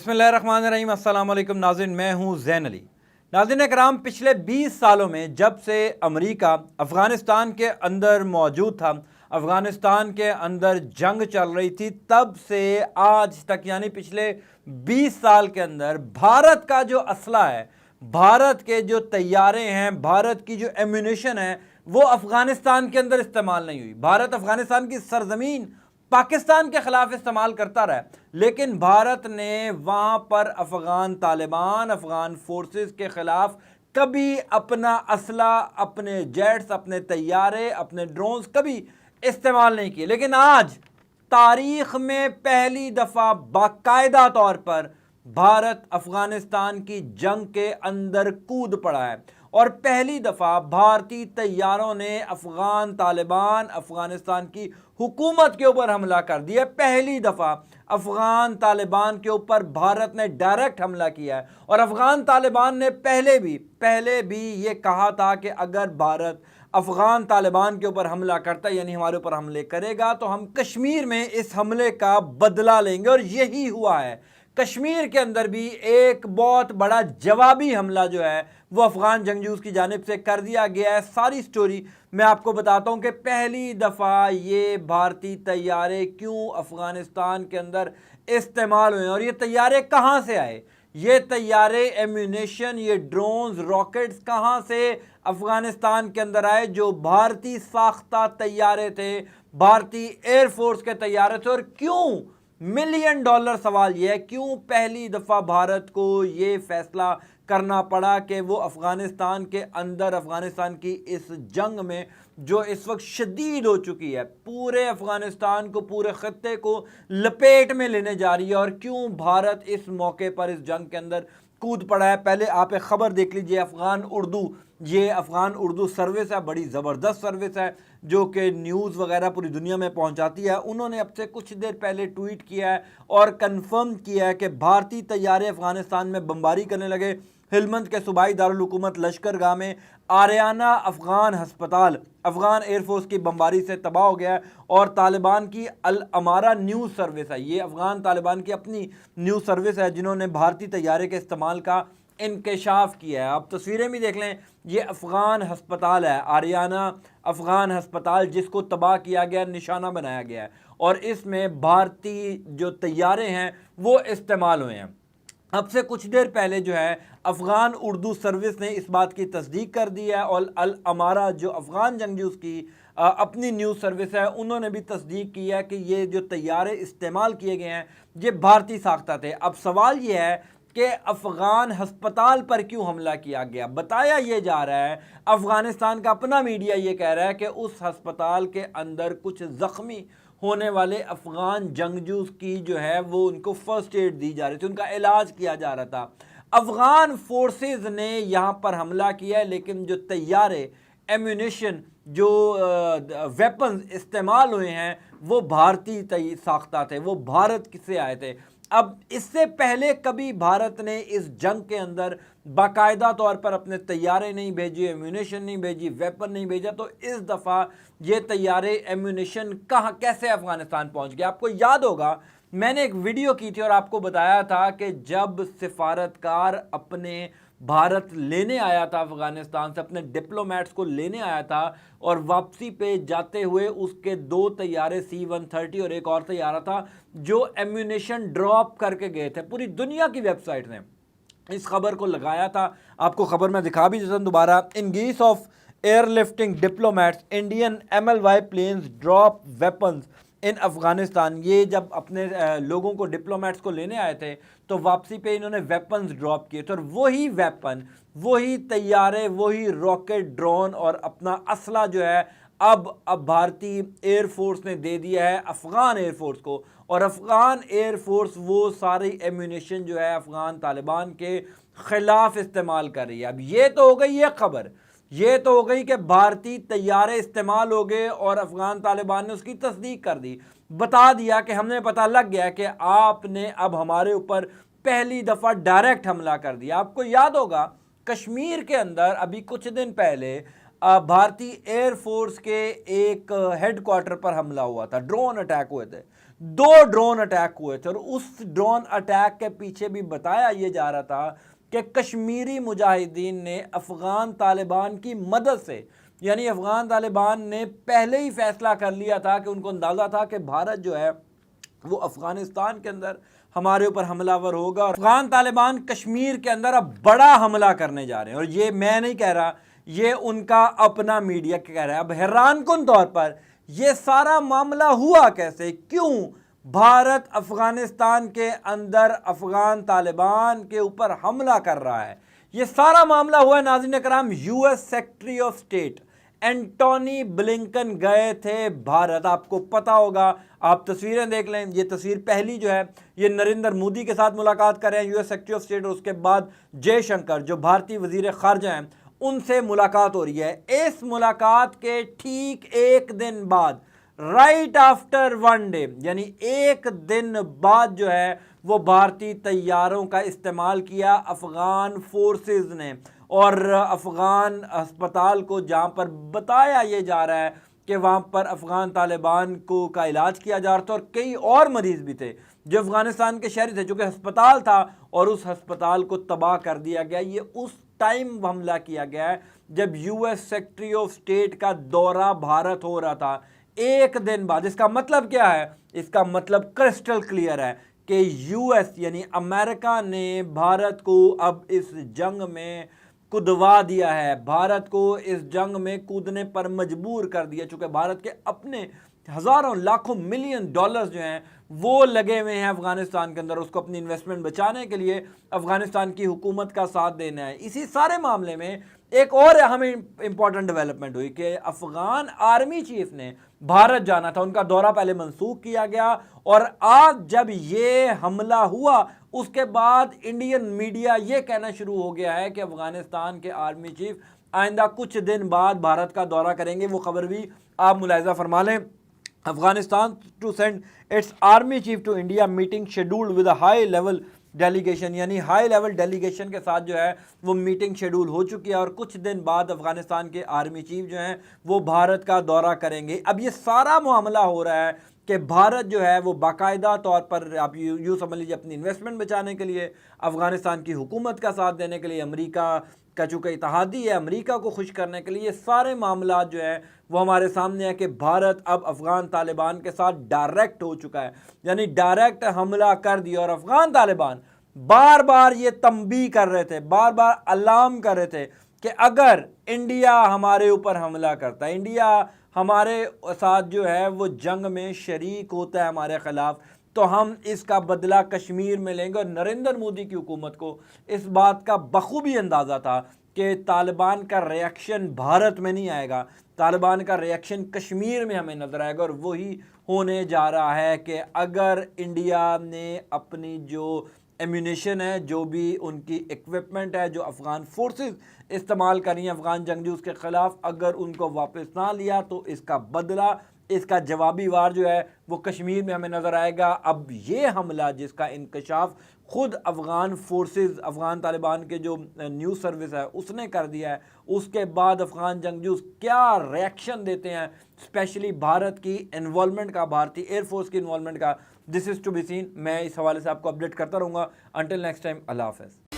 بسم اللہ الرحمن الرحیم۔ السلام علیکم ناظرین، میں ہوں زین علی۔ ناظرین کرام، پچھلے 20 سالوں میں جب سے امریکہ افغانستان کے اندر موجود تھا، افغانستان کے اندر جنگ چل رہی تھی، تب سے آج تک یعنی پچھلے 20 سال کے اندر بھارت کا جو اسلحہ ہے، بھارت کے جو طیارے ہیں، بھارت کی جو ایمونیشن ہے، وہ افغانستان کے اندر استعمال نہیں ہوئی۔ بھارت افغانستان کی سرزمین پاکستان کے خلاف استعمال کرتا رہا، لیکن بھارت نے وہاں پر افغان طالبان، افغان فورسز کے خلاف کبھی اپنا اسلحہ، اپنے جیٹس، اپنے طیارے، اپنے ڈرونز کبھی استعمال نہیں کیے۔ لیکن آج تاریخ میں پہلی دفعہ باقاعدہ طور پر بھارت افغانستان کی جنگ کے اندر کود پڑا ہے، اور پہلی دفعہ بھارتی طیاروں نے افغان طالبان، افغانستان کی حکومت کے اوپر حملہ کر دیا۔ پہلی دفعہ افغان طالبان کے اوپر بھارت نے ڈائریکٹ حملہ کیا ہے، اور افغان طالبان نے پہلے بھی یہ کہا تھا کہ اگر بھارت افغان طالبان کے اوپر حملہ کرتا ہے، یعنی ہمارے اوپر حملے کرے گا، تو ہم کشمیر میں اس حملے کا بدلہ لیں گے، اور یہی ہوا ہے۔ کشمیر کے اندر بھی ایک بہت بڑا جوابی حملہ جو ہے وہ افغان جنگجوز کی جانب سے کر دیا گیا ہے۔ ساری سٹوری میں آپ کو بتاتا ہوں کہ پہلی دفعہ یہ بھارتی طیارے کیوں افغانستان کے اندر استعمال ہوئے، اور یہ طیارے کہاں سے آئے، یہ طیارے، ایمونیشن، یہ ڈرونز، راکٹس کہاں سے افغانستان کے اندر آئے، جو بھارتی ساختہ طیارے تھے، بھارتی ایئر فورس کے طیارے تھے، اور کیوں؟ ملین ڈالر سوال یہ ہے، کیوں پہلی دفعہ بھارت کو یہ فیصلہ کرنا پڑا کہ وہ افغانستان کے اندر، افغانستان کی اس جنگ میں جو اس وقت شدید ہو چکی ہے، پورے افغانستان کو، پورے خطے کو لپیٹ میں لینے جا رہی ہے، اور کیوں بھارت اس موقع پر اس جنگ کے اندر کود پڑا ہے۔ پہلے آپ ایک خبر دیکھ لیجئے، یہ افغان اردو سروس ہے، بڑی زبردست سروس ہے جو کہ نیوز وغیرہ پوری دنیا میں پہنچاتی ہے۔ انہوں نے اب سے کچھ دیر پہلے ٹویٹ کیا ہے اور کنفرم کیا ہے کہ بھارتی طیارے افغانستان میں بمباری کرنے لگے۔ ہلمند کے صوبائی دارالحکومت لشکرگاہ میں آریانہ افغان ہسپتال افغان ایئر فورس کی بمباری سے تباہ ہو گیا ہے، اور طالبان کی الامارہ نیوز سروس ہے، یہ افغان طالبان کی اپنی نیوز سروس ہے جنہوں نے بھارتی طیارے کے استعمال کا انکشاف کیا ہے۔ اب تصویریں بھی دیکھ لیں، یہ افغان ہسپتال ہے، آریانہ افغان ہسپتال، جس کو تباہ کیا گیا، نشانہ بنایا گیا ہے، اور اس میں بھارتی جو طیارے ہیں وہ استعمال ہوئے ہیں۔ اب سے کچھ دیر پہلے جو ہے افغان اردو سروس نے اس بات کی تصدیق کر دی ہے، اور الامارہ جو افغان جنگجوز کی اپنی نیوز سروس ہے، انہوں نے بھی تصدیق کی ہے کہ یہ جو طیارے استعمال کیے گئے ہیں یہ بھارتی ساختہ تھے۔ اب سوال یہ ہے کہ افغان ہسپتال پر کیوں حملہ کیا گیا؟ بتایا یہ جا رہا ہے، افغانستان کا اپنا میڈیا یہ کہہ رہا ہے کہ اس ہسپتال کے اندر کچھ زخمی ہونے والے افغان جنگجوز کی جو ہے وہ ان کو فرسٹ ایڈ دی جا رہی تھی، ان کا علاج کیا جا رہا تھا۔ افغان فورسز نے یہاں پر حملہ کیا ہے، لیکن جو طیارے، ایمونیشن، جو ویپنز استعمال ہوئے ہیں وہ بھارتی ساختہ تھے، وہ بھارت سے آئے تھے۔ اب اس سے پہلے کبھی بھارت نے اس جنگ کے اندر باقاعدہ طور پر اپنے طیارے نہیں بھیجی، ایمونیشن نہیں بھیجی، ویپن نہیں بھیجا، تو اس دفعہ یہ طیارے، ایمونیشن کیسے افغانستان پہنچ گیا؟ آپ کو یاد ہوگا میں نے ایک ویڈیو کی تھی اور آپ کو بتایا تھا کہ جب سفارتکار اپنے بھارت لینے آیا تھا، افغانستان سے اپنے ڈپلومیٹس کو لینے آیا تھا، اور واپسی پہ جاتے ہوئے اس کے 2 طیارے C-130 اور ایک اور طیارہ تھا جو ایمونیشن ڈراپ کر کے گئے تھے۔ پوری دنیا کی ویب سائٹ نے اس خبر کو لگایا تھا، آپ کو خبر میں دکھا بھی دیتا ہوں دوبارہ۔ In guess of airlifting diplomats, Indian MLY planes drop weapons in Afghanistan. یہ جب اپنے لوگوں کو، ڈپلومیٹس کو لینے آئے تھے تو واپسی پہ انہوں نے ویپنز ڈراپ کیے تھے، اور وہی ویپن، وہی طیارے، وہی راکٹ، ڈرون اور اپنا اسلحہ جو ہے اب بھارتی ایئر فورس نے دے دیا ہے افغان ایئر فورس کو، اور افغان ایئر فورس وہ ساری ایمونیشن جو ہے افغان طالبان کے خلاف استعمال کر رہی ہے۔ اب یہ تو ہو گئی یہ خبر، یہ تو ہو گئی کہ بھارتی طیارے استعمال ہو گئے اور افغان طالبان نے اس کی تصدیق کر دی، بتا دیا کہ ہمیں پتہ لگ گیا کہ آپ نے اب ہمارے اوپر پہلی دفعہ ڈائریکٹ حملہ کر دیا۔ آپ کو یاد ہوگا کشمیر کے اندر ابھی کچھ دن پہلے بھارتی ایئر فورس کے ایک ہیڈ کوارٹر پر حملہ ہوا تھا، ڈرون اٹیک ہوئے تھے، 2 ڈرون اٹیک ہوئے تھے، اور اس ڈرون اٹیک کے پیچھے بھی بتایا یہ جا رہا تھا کہ کشمیری مجاہدین نے افغان طالبان کی مدد سے، یعنی افغان طالبان نے پہلے ہی فیصلہ کر لیا تھا کہ ان کو اندازہ تھا کہ بھارت جو ہے وہ افغانستان کے اندر ہمارے اوپر حملہ ور ہوگا، اور افغان طالبان کشمیر کے اندر اب بڑا حملہ کرنے جا رہے ہیں۔ اور یہ میں نہیں کہہ رہا، یہ ان کا اپنا میڈیا کہہ رہا ہے۔ اب حیران کن طور پر یہ سارا معاملہ ہوا کیسے، کیوں بھارت افغانستان کے اندر افغان طالبان کے اوپر حملہ کر رہا ہے؟ یہ سارا معاملہ ہوا ہے ناظرین کرام، U S secretary of state Antony Blinken گئے تھے بھارت۔ آپ کو پتا ہوگا، آپ تصویریں دیکھ لیں، یہ تصویر پہلی جو ہے یہ نریندر مودی کے ساتھ ملاقات کر رہے ہیں U S secretary of state, اور اس کے بعد جے شنکر جو بھارتی وزیر خارجہ ہیں ان سے ملاقات ہو رہی ہے۔ اس ملاقات کے ٹھیک ایک دن بعد، رائٹ آفٹر 1 ڈے، یعنی ایک دن بعد جو ہے وہ بھارتی طیاروں کا استعمال کیا افغان فورسز نے، اور افغان ہسپتال کو جہاں پر بتایا یہ جا رہا ہے کہ وہاں پر افغان طالبان کا علاج کیا جا رہا تھا، اور کئی اور مریض بھی تھے جو افغانستان کے شہری تھے، چونکہ ہسپتال تھا اور اس ہسپتال کو تباہ کر دیا گیا۔ یہ اس ٹائم حملہ کیا گیا ہے جب U S secretary of state کا دورہ بھارت ہو رہا تھا، ایک دن بعد۔ اس کا مطلب کیا ہے؟ اس کا مطلب کرسٹل کلیئر ہے کہ یو ایس یعنی امریکہ نے بھارت کو اب اس جنگ میں کودوا دیا ہے، بھارت کو اس جنگ میں کودنے پر مجبور کر دیا، چونکہ بھارت کے اپنے ہزاروں لاکھوں ملین ڈالرز جو ہیں وہ لگے ہوئے ہیں افغانستان کے اندر، اس کو اپنی انویسٹمنٹ بچانے کے لیے افغانستان کی حکومت کا ساتھ دینا ہے۔ اسی سارے معاملے میں ایک اور اہم امپورٹنٹ ڈیولپمنٹ ہوئی کہ افغان آرمی چیف نے بھارت جانا تھا، ان کا دورہ پہلے منسوخ کیا گیا، اور آج جب یہ حملہ ہوا اس کے بعد انڈین میڈیا یہ کہنا شروع ہو گیا ہے کہ افغانستان کے آرمی چیف آئندہ کچھ دن بعد بھارت کا دورہ کریں گے۔ وہ خبر بھی آپ ملاحظہ فرما لیں، Afghanistan to send its army chief to India, meeting scheduled with a high level delegation, یعنی ہائی لیول ڈیلیگیشن کے ساتھ جو ہے وہ میٹنگ شیڈول ہو چکی ہے، اور کچھ دن بعد افغانستان کے آرمی چیف جو ہیں وہ بھارت کا دورہ کریں گے۔ اب یہ سارا معاملہ ہو رہا ہے کہ بھارت جو ہے وہ باقاعدہ طور پر، آپ یوں سمجھ لیجیے، اپنی انویسٹمنٹ بچانے کے لیے، افغانستان کی حکومت کا ساتھ دینے کے لیے، امریکہ کا چونکہ اتحادی ہے، امریکہ کو خوش کرنے کے لیے، یہ سارے معاملات جو ہیں وہ ہمارے سامنے ہے کہ بھارت اب افغان طالبان کے ساتھ ڈائریکٹ ہو چکا ہے، یعنی ڈائریکٹ حملہ کر دیا، اور افغان طالبان بار بار یہ تنبیہ کر رہے تھے، بار بار الارم کر رہے تھے کہ اگر انڈیا ہمارے اوپر حملہ کرتا ہے، انڈیا ہمارے ساتھ جو ہے وہ جنگ میں شریک ہوتا ہے ہمارے خلاف، تو ہم اس کا بدلہ کشمیر میں لیں گے۔ اور نریندر مودی کی حکومت کو اس بات کا بخوبی اندازہ تھا کہ طالبان کا ریاکشن بھارت میں نہیں آئے گا، طالبان کا ریاکشن کشمیر میں ہمیں نظر آئے گا، اور وہی ہونے جا رہا ہے کہ اگر انڈیا نے اپنی جو ایمونیشن ہے، جو بھی ان کی ایکوپمنٹ ہے جو افغان فورسز استعمال کر رہی ہیں افغان جنگجوز کے خلاف، اگر ان کو واپس نہ لیا تو اس کا بدلہ، اس کا جوابی وار جو ہے وہ کشمیر میں ہمیں نظر آئے گا۔ اب یہ حملہ جس کا انکشاف خود افغان فورسز، افغان طالبان کے جو نیوز سروس ہے اس نے کر دیا ہے، اس کے بعد افغان جنگجوز کیا ریاکشن دیتے ہیں، اسپیشلی بھارت کی انوالومنٹ کا، بھارتی ایئر فورس کی انوالومنٹ کا، دس از ٹو بی سین۔ میں اس حوالے سے آپ کو اپڈیٹ کرتا رہوں گا۔ انٹل نیکسٹ ٹائم، اللہ حافظ۔